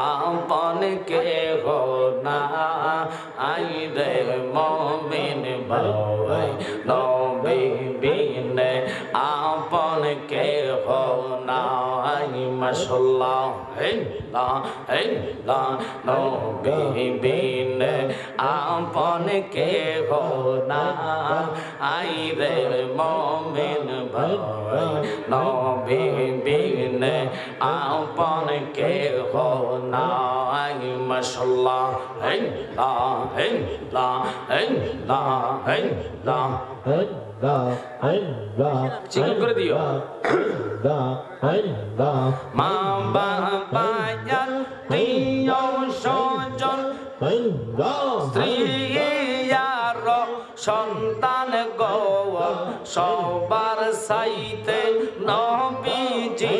আপন কে হো না আইরে মুমিন ভাই নবী বিনে আপন কে হো না মাশাআল্লাহ নবী বিনে আপন কে হো না আইরে মুমিন ভাই নবী বিনে আপন কে হো না মাশাআল্লাহ চিকন করে দিও মা বাবা আত্মীয় স্বজন স্ত্রী আর সন্তান গো সবার সাইতে নবীজি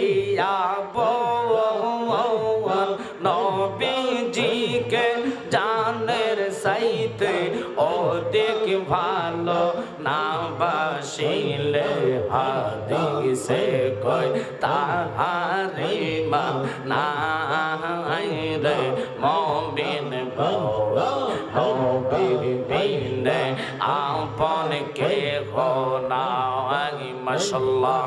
নবীজিকে জানের সাইতে অধিক ভালো না বাসিলে হাদিসে কই তাহারি মা নাই রে মুমিন নবী বিনে আপন কে হো না মাশাআল্লাহ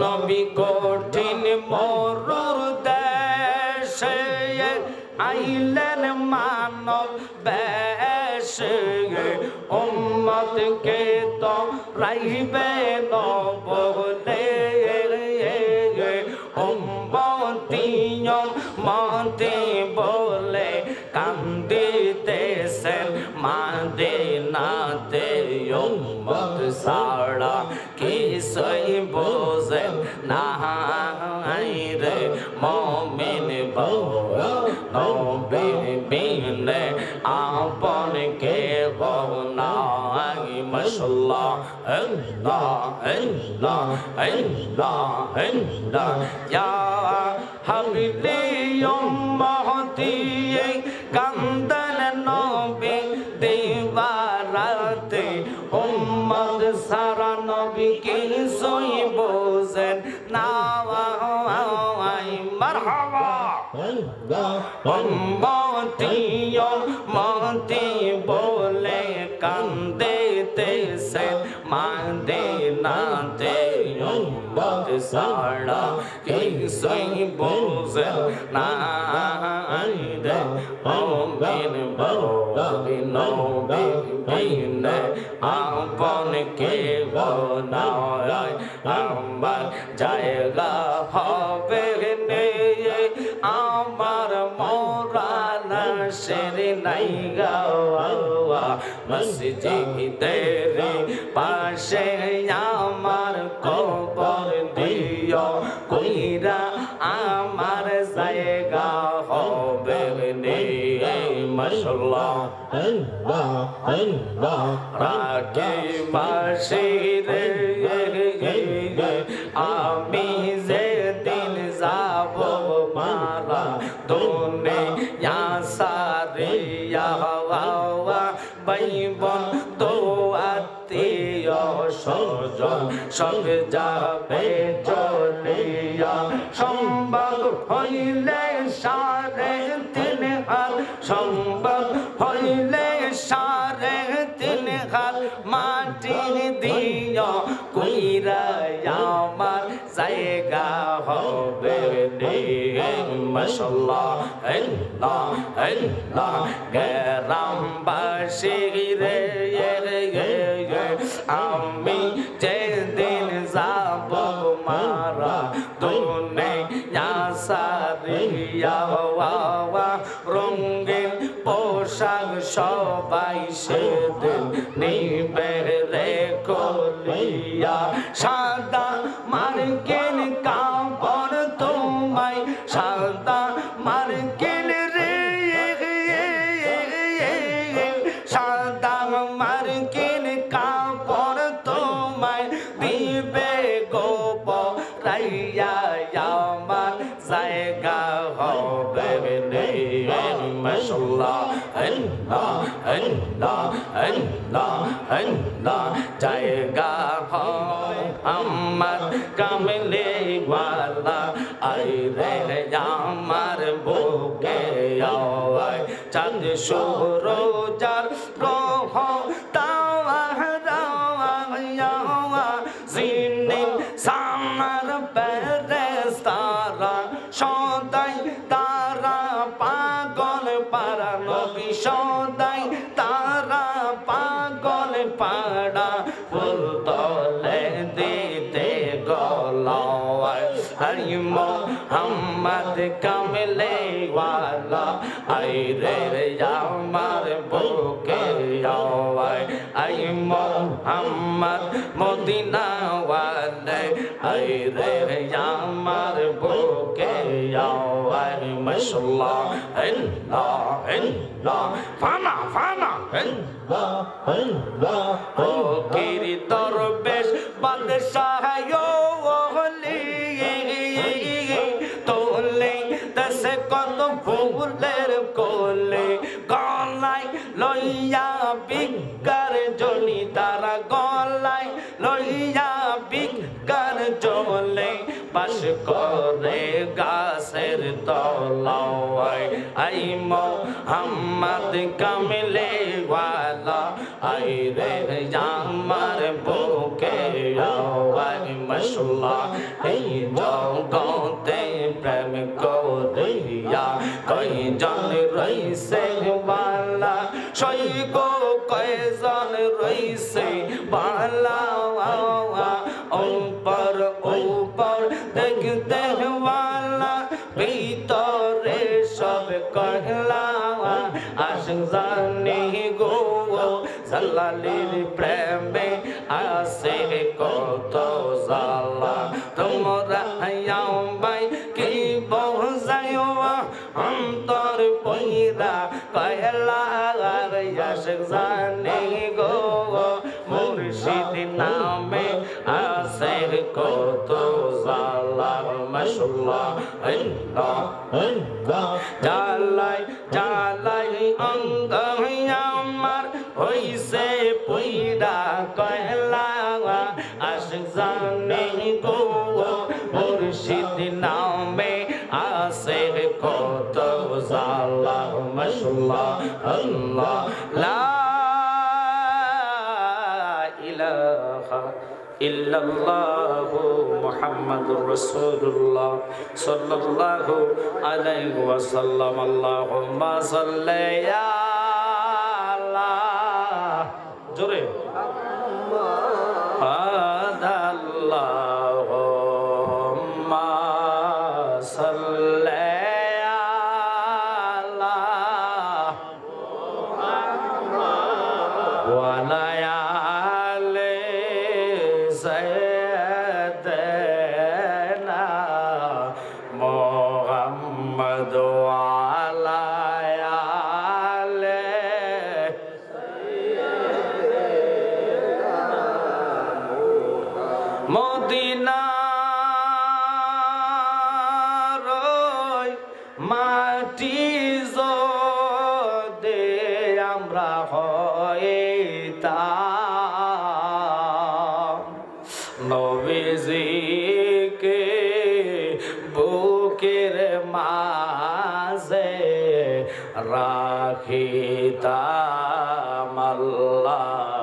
নবী কঠিন মরুর দেশে আইলেন মানব বেশে উম্মত কে তো রাইবে ন বলে মতে বলে কান্দিতেছেন মদিনাতে উম্মত সারা কিছুই বোঝেন না রে মুমিন নবী বিনে আপন কে হো না মাশাআল্লাহ ইয়া হাবিলি উম্মতি কান্দন নবী দিবারাতে উম্মত সারা নবী কিছুই বোঝেন না মারহাবা উম্মতি বলে কান্দিতেছেন মদিনাতে উম্মত সারা কিছুই বোঝেন না রে মুমিন নবী বিনে আপন কে হো না আমার জায়গা হবে নে আমার মোরানা শের নাই গাওয়া মসজিদের পাশে আমার কবর দিও কইরা আমার জায়গা হবে নে মাশাআল্লাহ রাখি বাশিরে আমি যেদিন যাব মারা দুনিয়া সারিয়া বাইবন তো আত্মীয় স্বজন সব যাবে চলিয়া সম্ভব হইলে সাড়ে তিন হাত সম্ভব হইলে সাড়ে তিন হাত মাটি দিও কইরা আমার জায়গা হবে রে মাশাআল্লাহ গ্রামবাসী রে আমি যেদিন যাব মারা দুনিয়া সারিয়া রঙিন পোশাক সবাই সেদিন নিবে রে কলিয়া সাদা মার্কিন কাপড় তোমায় সাদা মার্কিন রে সাদা মার্কিন কাপড় তো মাশাআল্লাহ আল্লাহ আল্লাহ আল্লাহ আল্লাহ জায়গা মোহাম্মদ কামলে ওয়ালা আই রে আমার বুকে আওয়ায় চাঁদ সূরজার গ্রহ তাওয়া রাওয়া জিনে সামার পেরেস্তারা সদাই তারা পাগল পারা নবী সদাই তারা পাগল পাড়া ফুল তলে দিতে গলায় হরি মোহাম্মদ কামলে ওয়ালা আই রে আমার বুকে আওয়ায় আই মোহাম্মদ মদিনা ওয়ালা আই রে আমার বুকে আওয়ায় মাশাআল্লাহ আল্লাহ আল্লাহ ফানা ফানা আল্লাহ আল্লাহ ও গিরি দরবেশ বাদশাহ ওলি তোলে দশে কত ফুলের কোলে গলায় লইয়া বিকার জনি তারা গলায় লইয়া বিকার জলে বাস করে গাছের তলায় আই মোহাম্মদ কামলে ওয়ালা আই রে আমার বুকে আওয়াজ মাশাআল্লাহ এই জগতে প্রেম করিয়া কই জন রইছে বালা সই গো কয়জন রইছে বালা উপর উপর দেখতে ওয়ালা ভিতরে সব কহলা আশিক জানি গো জালালির প্রেমে আসে কত জালা তোমরা আমায় কি বোঝায়ো অন্তর পয়রা কয়লা আশিক জানি গো মুর্শিদ নামে আসে কত জালা মাশাআল্লাহ আল্লাহ আল্লাহ জালাই জালাই অঙ্গ আমার হইছে পয়রা কয়লা আশিক জানি গো মুর্শিদ নামে আসে কত জালা মাশাআল্লাহ আল্লাহ লা ইলাহা ইল্লাল্লাহু মুহাম্মাদুর রাসূলুল্লাহ সাল্লাল্লাহু আলাইহি ওয়াসাল্লাম আল্লাহুম্মা সাল্লি আলা জোরে আল্লাহুম্মা সাল্লি আলা মুহাম্মাদ ওয়া আলা سيدنا محمد وعلى آله মদিনার মাটি যদি আমরা হইতাম নবীজিকে বুকের মাঝে রাখিতাম আল্লাহ